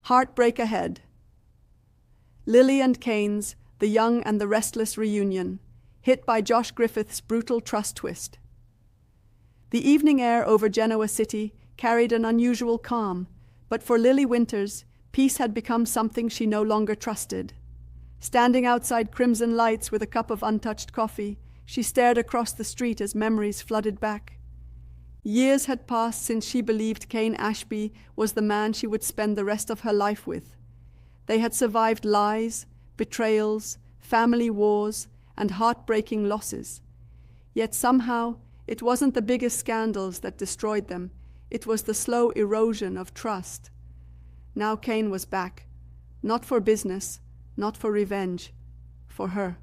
Heartbreak ahead. Lily and Kane's The Young and the Restless reunion, hit by Josh Griffith's brutal trust twist. The evening air over Genoa City carried an unusual calm, but for Lily Winters, peace had become something she no longer trusted. Standing outside Crimson Lights with a cup of untouched coffee, she stared across the street as memories flooded back. Years had passed since she believed Kane Ashby was the man she would spend the rest of her life with. They had survived lies, betrayals, family wars, and heartbreaking losses. Yet somehow, it wasn't the biggest scandals that destroyed them. It was the slow erosion of trust. Now Kane was back. Not for business, not for revenge. For her.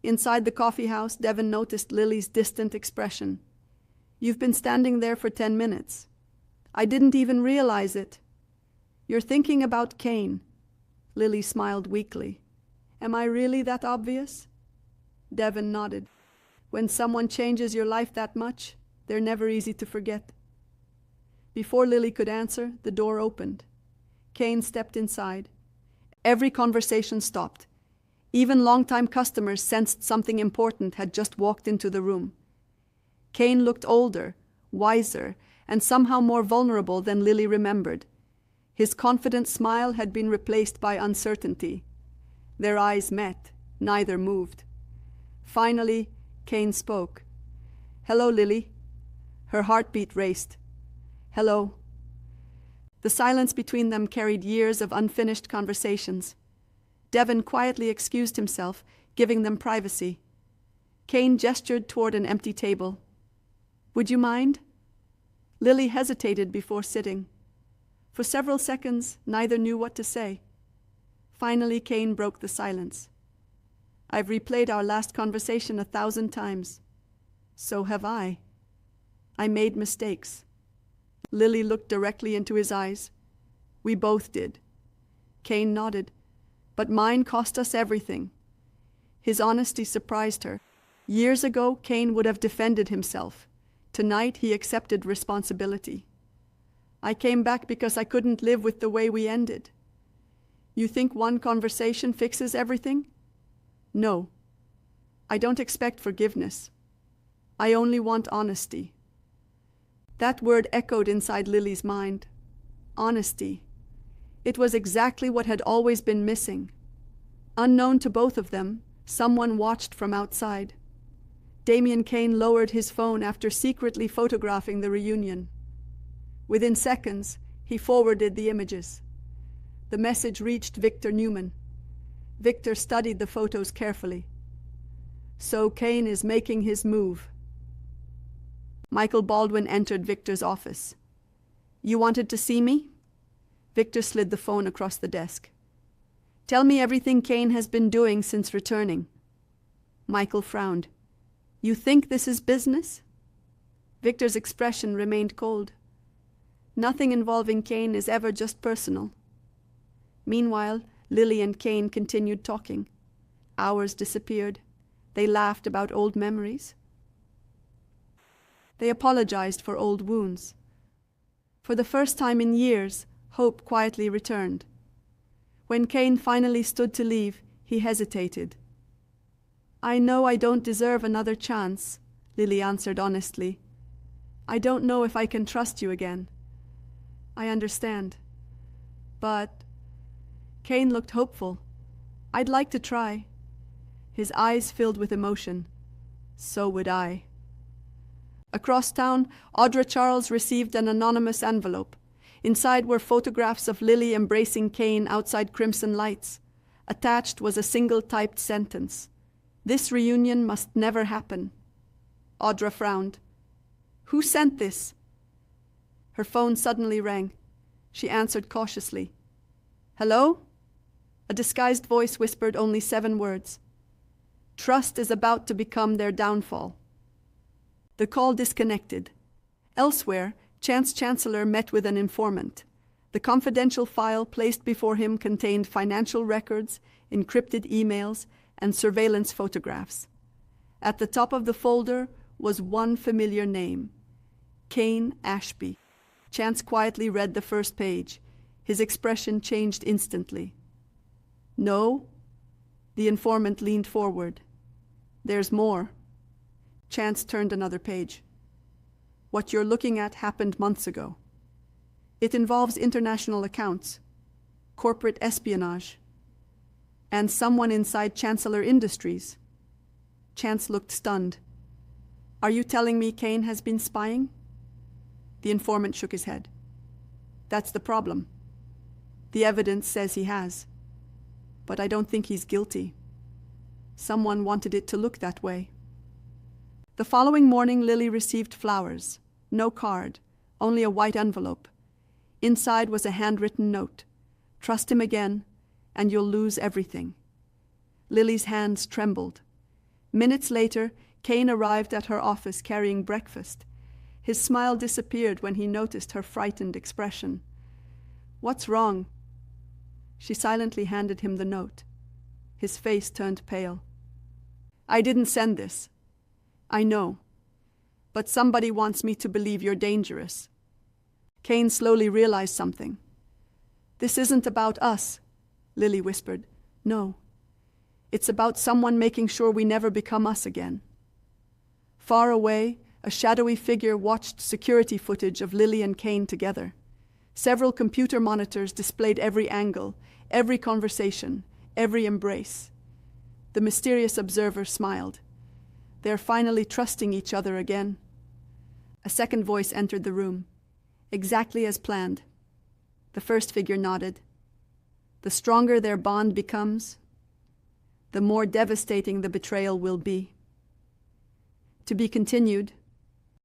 Inside the coffee house, Devon noticed Lily's distant expression. "You've been standing there for 10 minutes. I didn't even realize it." "You're thinking about Kane." Lily smiled weakly. "Am I really that obvious?" Devon nodded. "When someone changes your life that much, they're never easy to forget." Before Lily could answer, the door opened. Kane stepped inside. Every conversation stopped. Even longtime customers sensed something important had just walked into the room. Kane looked older, wiser, and somehow more vulnerable than Lily remembered. His confident smile had been replaced by uncertainty. Their eyes met. Neither moved. Finally, Kane spoke. "Hello, Lily." Her heartbeat raced. "Hello." The silence between them carried years of unfinished conversations. Devon quietly excused himself, giving them privacy. Kane gestured toward an empty table. "Would you mind?" Lily hesitated before sitting. For several seconds, neither knew what to say. Finally, Kane broke the silence. "I've replayed our last conversation 1,000 times. So have I. I made mistakes." Lily looked directly into his eyes. "We both did." Kane nodded. "But mine cost us everything." His honesty surprised her. Years ago, Kane would have defended himself. Tonight, he accepted responsibility. "I came back because I couldn't live with the way we ended." "You think one conversation fixes everything?" "No. I don't expect forgiveness. I only want honesty." That word echoed inside Lily's mind. Honesty. It was exactly what had always been missing. Unknown to both of them, someone watched from outside. Damien Kane lowered his phone after secretly photographing the reunion. Within seconds, he forwarded the images. The message reached Victor Newman. Victor studied the photos carefully. "So Kane is making his move." Michael Baldwin entered Victor's office. "You wanted to see me?" Victor slid the phone across the desk. "Tell me everything Kane has been doing since returning." Michael frowned. "You think this is business?" Victor's expression remained cold. "Nothing involving Kane is ever just personal." Meanwhile, Lily and Kane continued talking. Hours disappeared. They laughed about old memories. They apologized for old wounds. For the first time in years, hope quietly returned. When Kane finally stood to leave, he hesitated. "I know I don't deserve another chance," Lily answered honestly. "I don't know if I can trust you again." "I understand. But—" Kane looked hopeful. "I'd like to try." His eyes filled with emotion. "So would I." Across town, Audra Charles received an anonymous envelope. Inside were photographs of Lily embracing Kane outside Crimson Lights. Attached was a single typed sentence. "This reunion must never happen." Audra frowned. "Who sent this?" Her phone suddenly rang. She answered cautiously. "Hello?" A disguised voice whispered only 7 words. "Trust is about to become their downfall." The call disconnected. Elsewhere, Chance Chancellor met with an informant. The confidential file placed before him contained financial records, encrypted emails, and surveillance photographs. At the top of the folder was one familiar name, Kane Ashby. Chance quietly read the first page. His expression changed instantly. No? The informant leaned forward. There's more. Chance turned another page. What you're looking at happened months ago. It involves international accounts, corporate espionage, and someone inside Chancellor Industries. Chance looked stunned. Are you telling me Kane has been spying? The informant shook his head. That's the problem. The evidence says he has. But I don't think he's guilty. Someone wanted it to look that way. The following morning, Lily received flowers. No card, only a white envelope. Inside was a handwritten note. Trust him again, and you'll lose everything. Lily's hands trembled. Minutes later, Kane arrived at her office carrying breakfast. His smile disappeared when he noticed her frightened expression. What's wrong? She silently handed him the note. His face turned pale. I didn't send this. I know. But somebody wants me to believe you're dangerous. Kane slowly realized something. This isn't about us, Lily whispered. No. It's about someone making sure we never become us again. Far away, a shadowy figure watched security footage of Lily and Kane together. Several computer monitors displayed every angle, every conversation, every embrace. The mysterious observer smiled. They're finally trusting each other again. A second voice entered the room. Exactly as planned. The first figure nodded. The stronger their bond becomes, the more devastating the betrayal will be. To be continued.